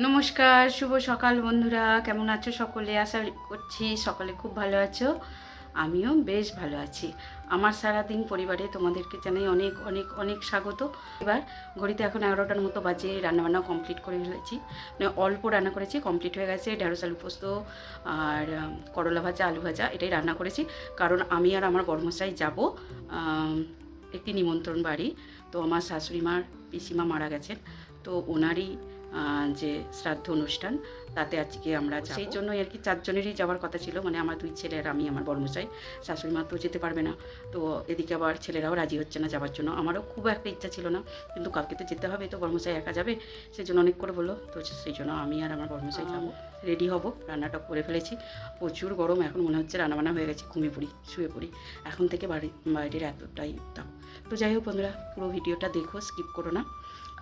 নমস্কার, শুভ সকাল বন্ধুরা। কেমন আছো সকলে? আশা করছি সকলে খুব ভালো আছো। আমিও বেশ ভালো আছি। আমার সারাদিন পরিবারে তোমাদেরকে জানাই অনেক অনেক অনেক স্বাগত। এবার ঘড়িতে এখন 11টার মতো বাজে। রান্নাবান্না কমপ্লিট করে ফেলেছি, মানে অল্প রান্না করেছি, কমপ্লিট হয়ে গেছে। ঢেঁড়স আলু পোস্ত আর করলা ভাজা, আলু ভাজা এটাই রান্না করেছি। কারণ আমি আর আমার বড়মশাই যাব একটি নিমন্ত্রণ বাড়ি। তো আমার শাশুড়ি মার পিসিমা মারা গেছেন, তো ওনারই যে শ্রাদ্ধ অনুষ্ঠান, তাতে আজকে আমরা যাব। সেই জন্যই আর কি 4 জনেরই যাওয়ার কথা ছিল, মানে আমার 2 ছেলে আর আমি, আমার বড়মশাই। শাশুড়ি মা তো যেতে পারবে না, তো এদিকে আবার ছেলেরাও রাজি হচ্ছে না যাওয়ার জন্য। আমারও খুব একটা ইচ্ছা ছিল না, কিন্তু কালকে তো যেতে হবে, তো বড়মশাই একা যাবে, সেই জন্য অনেক করে বললো। তো সেই জন্য আমি আর আমার বড়মশাই যাবো। রেডি হব, রান্নাটা করে ফেলেছি। প্রচুর গরম, এখন মনে হচ্ছে রান্নাবান্না হয়ে গেছে, ঘুমিয়ে পড়ি, শুয়ে পড়ি। এখন থেকে বাইরের এতটাই তাপ। তো যাই হোক বন্ধুরা, পুরো ভিডিওটা দেখো, স্কিপ করো না।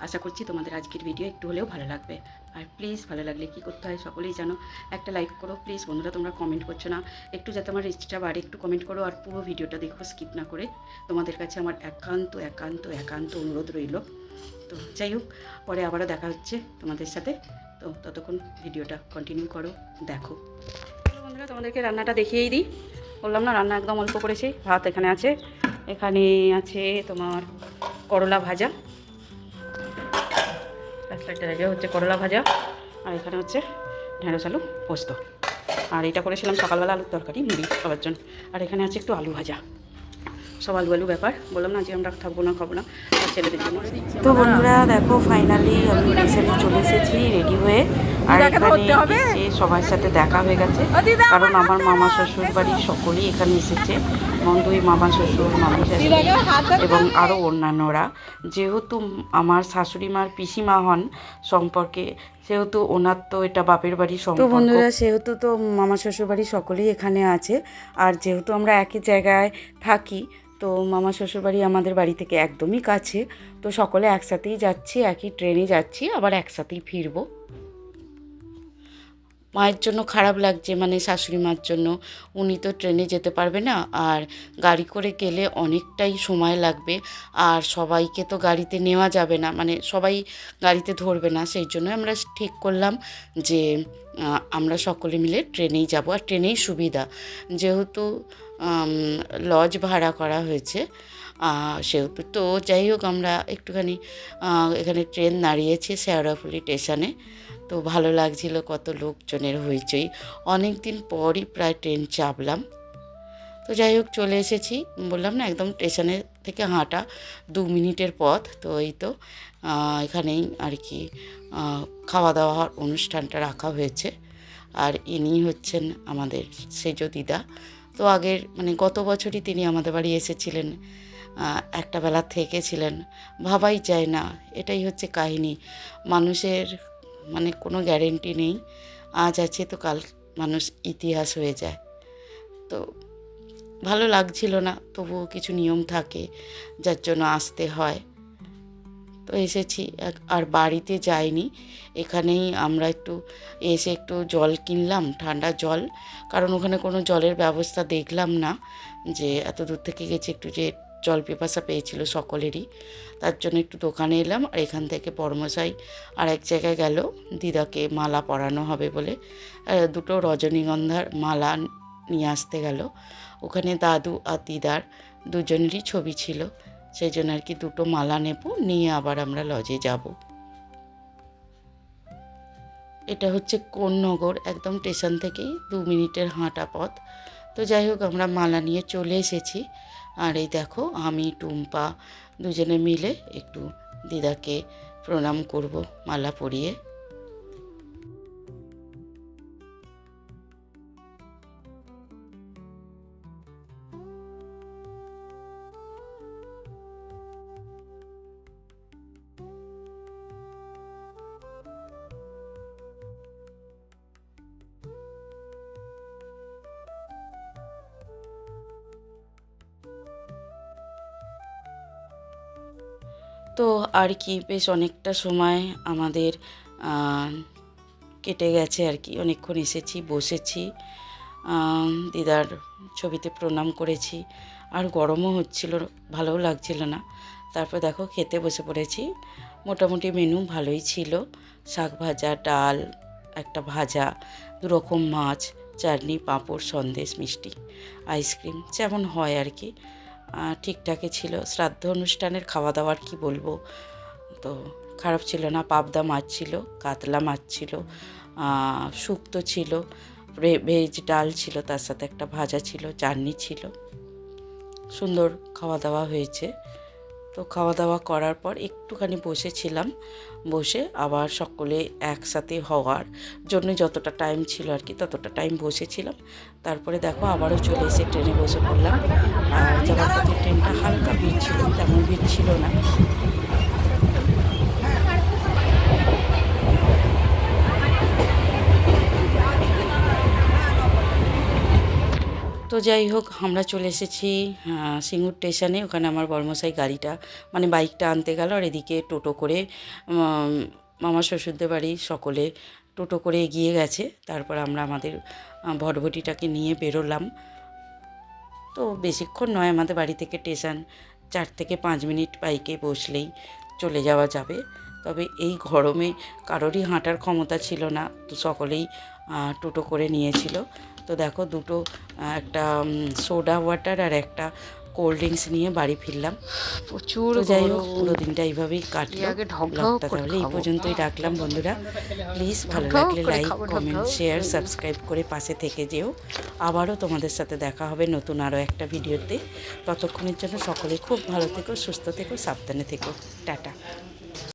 আশা করছি তোমাদের আজকের ভিডিও একটু হলেও ভালো লাগবে। আর প্লিজ ভালো লাগলে কী করতে হয় সকলেই জানো, একটা লাইক করো প্লিজ বন্ধুরা। তোমরা কমেন্ট করছো না, একটু যাতে আমার রিচটা বাড়ে, একটু কমেন্ট করো। আর পুরো ভিডিওটা দেখো স্কিপ না করে, তোমাদের কাছে আমার একান্ত একান্ত একান্ত অনুরোধ রইল। তো যাই হোক, পরে আবারও দেখা হচ্ছে তোমাদের সাথে। তো ততক্ষণ ভিডিওটা কন্টিনিউ করো, দেখো। বন্ধুরা, তোমাদেরকে রান্নাটা দেখিয়েই দিই। বললাম না, রান্না একদম অল্প করেছি। ভাত এখানে আছে, এখানে আছে তোমার করলা ভাজা, এটা হচ্ছে করলা ভাজা, আর এখানে হচ্ছে ঢেঁড়স আলু পোস্ত। আর এটা করেছিলাম সকালবেলা আলুর তরকারি, মুড়ি খাবার জন্য। আর এখানে আছে একটু আলু ভাজা। সব আলু আলু ব্যাপার। বললাম না যে আমরা থাকবো না, খাবো না, আর ছেলেদের জন্য। তো বন্ধুরা দেখো, ফাইনালি আমি স্টেশনে চলে এসেছি রেডি হয়ে। আর এখানে এসে সবার সাথে দেখা হয়ে গেছে, কারণ আমার মামা শ্বশুর বাড়ির সকলেই এখানে এসেছে। দুই মামা শ্বশুর, মামি শাশুড়ি এবং আরও অন্যান্যরা। যেহেতু আমার শাশুড়ি মার পিসিমা হন সম্পর্কে, সেহেতু ওনার তো এটা বাপের বাড়ি সম্পর্ক। তো বন্ধুরা, সেহেতু তো মামা শ্বশুর বাড়ি সকলেই এখানে আছে। আর যেহেতু আমরা একই জায়গায় থাকি, তো মামা শ্বশুরবাড়ি আমাদের বাড়ি থেকে একদমই কাছে। তো সকলে একসাথেই যাচ্ছি, একই ট্রেনে যাচ্ছি, আবার একসাথেই ফিরবো। মায়ের জন্য খারাপ লাগছে, মানে শাশুড়ি মার জন্য। উনি তো ট্রেনে যেতে পারবে না, আর গাড়ি করে গেলে অনেকটাই সময় লাগবে। আর সবাইকে তো গাড়িতে নেওয়া যাবে না, মানে সবাই গাড়িতে ধরবে না। সেই জন্য আমরা ঠিক করলাম যে আমরা সকলে মিলে ট্রেনেই যাব। আর ট্রেনেই সুবিধা, যেহেতু লজ ভাড়া করা হয়েছে, সেহেতু। তো যাই হোক, আমরা একটুখানি এখানে ট্রেন দাঁড়িয়েছে শেওড়াফুলি স্টেশনে। তো ভালো লাগছিল, কত লোকজনের হইচই। অনেক দিন পরই প্রায় ট্রেন চাপলাম। তো যাই হোক, চলে এসেছি। বললাম না, একদম স্টেশনের থেকে হাঁটা 2 মিনিটের পথ। তো এই তো এখানেই আর কি খাওয়া দাওয়ার অনুষ্ঠানটা রাখা হয়েছে। আর ইনি হচ্ছেন আমাদের সেজ দিদা। তো আগের, মানে গত বছরই তিনি আমাদের বাড়ি এসেছিলেন, একটা বেলা থেকেছিলেন। ভাবাই যায় না, এটাই হচ্ছে কাহিনী। মানুষের মানে কোনো গ্যারেন্টি নেই, আজ আছে তো কাল মানুষ ইতিহাস হয়ে যায়। তো ভালো লাগছিল না, তবুও কিছু নিয়ম থাকে যার জন্য আসতে হয়। তো এসেছি। আর বাড়িতে যাইনি, এখানেই আমরা এসে একটু জল কিনলাম, ঠান্ডা জল। কারণ ওখানে কোনো জলের ব্যবস্থা দেখলাম না, যে এত দূর থেকে গেছি, একটু যে জল পিপাসা পেয়েছিল সকলেরই, তার জন্য একটু দোকানে এলাম। আর এখান থেকে বড়মশাই আর এক জায়গায় গেল, দিদাকে মালা পরানো হবে বলে 2টো রজনীগন্ধার মালা নিয়ে আসতে গেল। ওখানে দাদু আর দিদার দুজনেরই ছবি ছিল, সেই জন্য আর কি 2টো মালা নেব, নিয়ে আবার আমরা লজে যাব। এটা হচ্ছে কোন্নগর, একদম স্টেশন থেকেই 2 মিনিটের হাঁটা পথ। তো যাই হোক, আমরা মালা নিয়ে চলে এসেছি। আর এই দেখো, আমি টুম্পা দুজনে মিলে একটু দিদাকে প্রণাম করব মালা পরিয়ে। তো আর কি, বেশ অনেকটা সময় আমাদের কেটে গেছে আর কি। অনেকক্ষণ এসেছি, বসেছি, দিদার ছবিতে প্রণাম করেছি। আর গরমও হচ্ছিল, ভালোও লাগছিল না, তারপর দেখো খেতে বসে পড়েছি। মোটামুটি মেনু ভালোই ছিল, শাক ভাজা, ডাল, একটা ভাজা, 2 রকম মাছ, চাটনি, পাঁপড়, সন্দেশ, মিষ্টি, আইসক্রিম, যেমন হয় আর কি। ঠিকঠাকই ছিল। শ্রাদ্ধ অনুষ্ঠানের খাওয়া দাওয়ার কি বলবো, তো খারাপ ছিল না। পাবদা মাছ ছিল, কাতলা মাছ ছিল, শুক্তো ছিল, ভেজ ডাল ছিল, তার সাথে একটা ভাজা ছিল, চাটনি ছিল। সুন্দর খাওয়া দাওয়া হয়েছে। তো খাওয়া দাওয়া করার পর একটুখানি বসেছিলাম, বসে আবার সকলে একসাথে হওয়ার জন্য যতটা টাইম ছিল আর কি ততটা টাইম বসেছিলাম। তারপরে দেখো আবারও চলে এসে ট্রেনে বসে পড়লাম। আর যাওয়ার পথে ট্রেনটা হালকা ভিড় ছিল, তেমন ভিড় ছিল না। তো যাই হোক, আমরা চলে এসেছি সিঙ্গুর স্টেশনে। ওখানে আমার বড়মশাই গাড়িটা মানে বাইকটা আনতে গেল, আর এদিকে টোটো করে মামা শ্বশুরদের বাড়ি সকলে টোটো করে এগিয়ে গেছে। তারপর আমরা আমাদের ভটভটিটাকে নিয়ে বেরোলাম। তো বেশিক্ষণ নয়, আমাদের বাড়ি থেকে স্টেশন 4 থেকে 5 মিনিট বাইকে বসলেই চলে যাওয়া যাবে। তবে এই গরমে কারোরই হাঁটার ক্ষমতা ছিল না, তো সকলেই টোটো করে নিয়েছিল। তো দেখো দুটো, একটা সোডা ওয়াটার আর একটা কোল্ড ড্রিঙ্কস নিয়ে বাড়ি ফিরলাম। প্রচুর তো যাই হোক, পুরো দিনটা এইভাবেই কাটলো। ব্লগটা তাহলে এই পর্যন্তই রাখলাম বন্ধুরা। প্লিজ ভালো লাগলে লাইক, কমেন্ট, শেয়ার, সাবস্ক্রাইব করে পাশে থেকে যেও। আবারও তোমাদের সাথে দেখা হবে নতুন আরও একটা ভিডিওতে। ততক্ষণের জন্য সকলে খুব ভালো থেকো, সুস্থ থেকো, সাবধানে থেকো। টাটা।